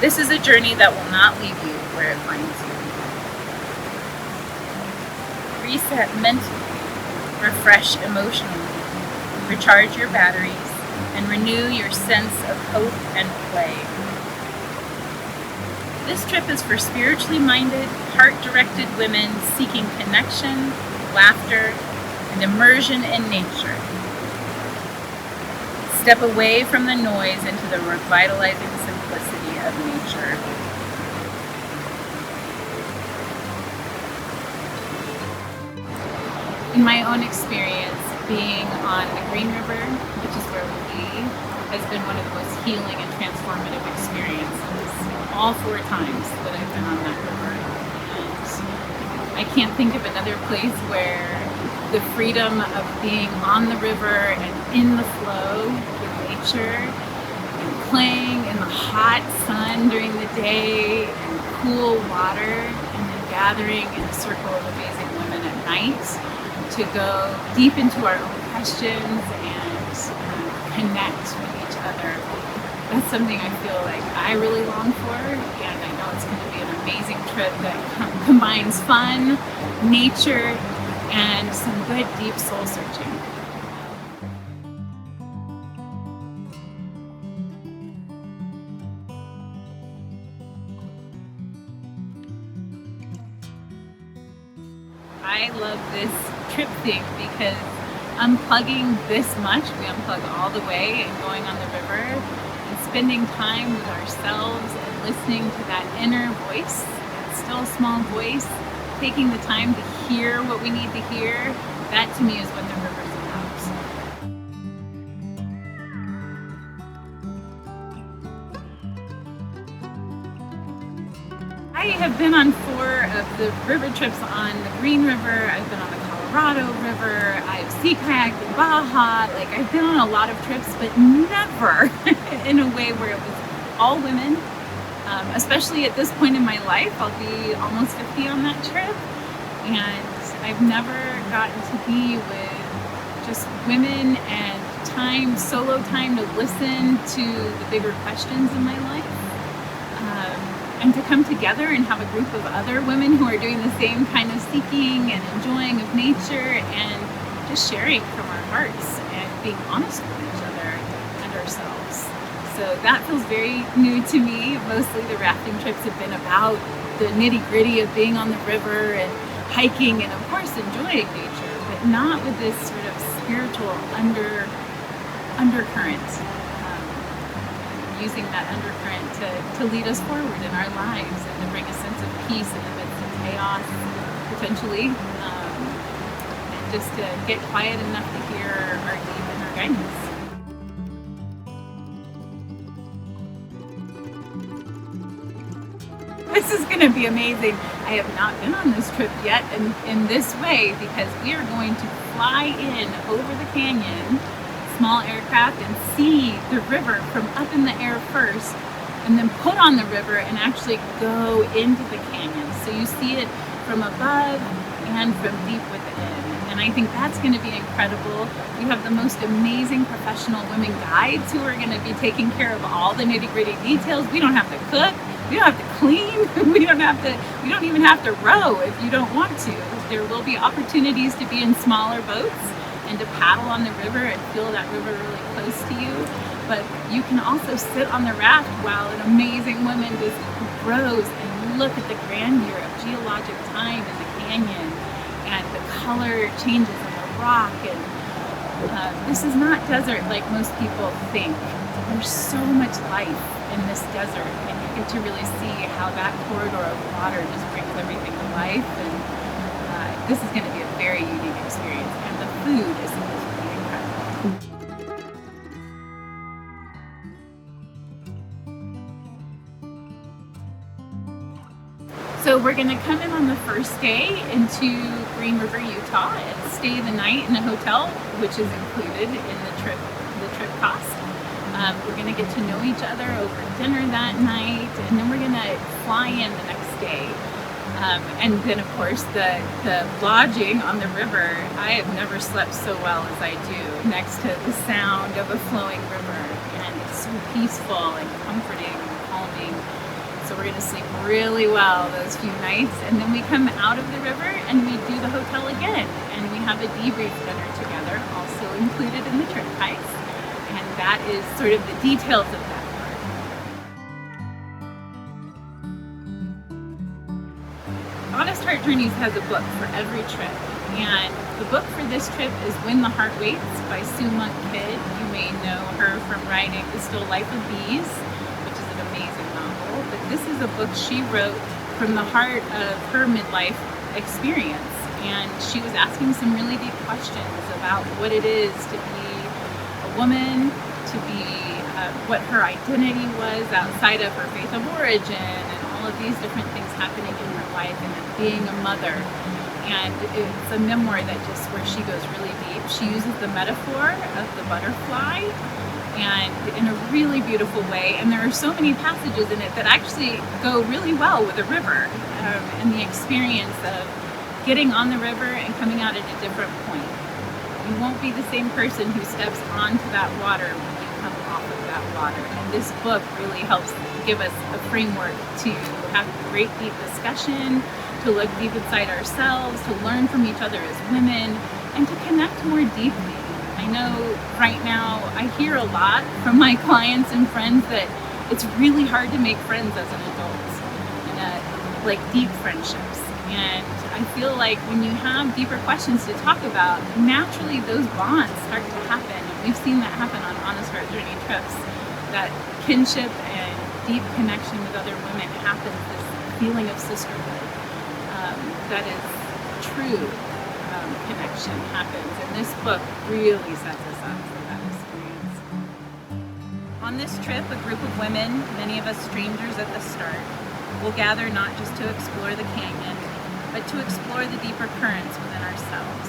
This is a journey that will not leave you where it finds you. Reset mentally, refresh emotionally, recharge your batteries, and renew your sense of hope and play. This trip is for spiritually minded, heart-directed women seeking connection, laughter, and immersion in nature. Step away from the noise into the revitalizing simplicity of nature. In my own experience, being on the Green River, which is where we leave, has been one of the most healing and transformative experiences. All 4 times that I've been on that river. And I can't think of another place where the freedom of being on the river and in the flow with nature, and playing in the hot sun during the day and cool water, and then gathering in a circle of amazing women at night to go deep into our own questions and connect with each other. That's something I feel like I really long for, and I know it's going to be an amazing trip that combines fun, nature, and some good deep soul searching. I love this trip thing because unplugging this much, we unplug all the way, and going on the river and spending time with ourselves and listening to that inner voice, that still small voice, taking the time to hear what we need to hear, that to me is what the river's about. I have been on 4 of the river trips on the Green River. I've been on the Colorado River. I've sea kayaked in Baja. Like, I've been on a lot of trips, but never in a way where it was all women. Especially at this point in my life, I'll be almost 50 on that trip. And I've never gotten to be with just women and time, solo time to listen to the bigger questions in my life. And to come together and have a group of other women who are doing the same kind of seeking and enjoying of nature and just sharing from our hearts and being honest with each other and ourselves. So that feels very new to me. Mostly the rafting trips have been about the nitty-gritty of being on the river and hiking and of course enjoying nature, but not with this sort of spiritual undercurrent. Using that undercurrent to lead us forward in our lives and to bring a sense of peace in the midst of chaos, potentially, and just to get quiet enough to hear our deep inner guidance. This is going to be amazing. I have not been on this trip yet in this way because we are going to fly in over the canyon, small aircraft, and see the river from up in the air first, and then put on the river and actually go into the canyon. So you see it from above and from deep within. And I think that's going to be incredible. We have the most amazing professional women guides who are going to be taking care of all the nitty-gritty details. We don't have to cook. We don't have to clean. We don't even have to row if you don't want to. There will be opportunities to be in smaller boats and to paddle on the river and feel that river really close to you. But you can also sit on the raft while an amazing woman just grows and look at the grandeur of geologic time in the canyon and the color changes in the rock. And this is not desert like most people think. There's so much life in this desert, and you get to really see how that corridor of water just brings everything to life. And this is going to be a very unique experience, and the food is supposed to be incredible. So we're going to come in on the first day into Green River, Utah, and stay the night in a hotel, which is included in the trip cost. We're going to get to know each other over dinner that night, and then we're going to fly in the next day. And then, of course, the lodging on the river, I have never slept so well as I do next to the sound of a flowing river. And it's so peaceful and comforting and calming. So we're going to sleep really well those few nights, and then we come out of the river and we do the hotel again, and we have a debrief dinner together, also included in the trip price, and that is sort of the details of that part. Honest Heart Journeys has a book for every trip, and the book for this trip is When the Heart Waits by Sue Monk Kidd. You may know her from writing The Still Life of Bees, which is an amazing novel, but this is a book she wrote from the heart of her midlife experience, and she was asking some really deep questions about what it is to be a woman, to be what her identity was outside of her faith of origin, and all of these different things happening in her life, and then being a mother. And it's a memoir that just where she goes really deep. She uses the metaphor of the butterfly, and in a really beautiful way, and there are so many passages in it that actually go really well with a river, and the experience of getting on the river and coming out at a different point. You won't be the same person who steps onto that water when you come off of that water, and this book really helps give us a framework to have great deep discussion, to look deep inside ourselves, to learn from each other as women, and to connect more deeply. I know right now I hear a lot from my clients and friends that it's really hard to make friends as an adult, and like deep friendships. And I feel like when you have deeper questions to talk about, naturally those bonds start to happen. And we've seen that happen on Honest Heart Journey trips. That kinship and deep connection with other women happens, this feeling of sisterhood. That is true connection happens, and this book really sets us up for that experience. On this trip, a group of women, many of us strangers at the start, will gather not just to explore the canyon, but to explore the deeper currents within ourselves.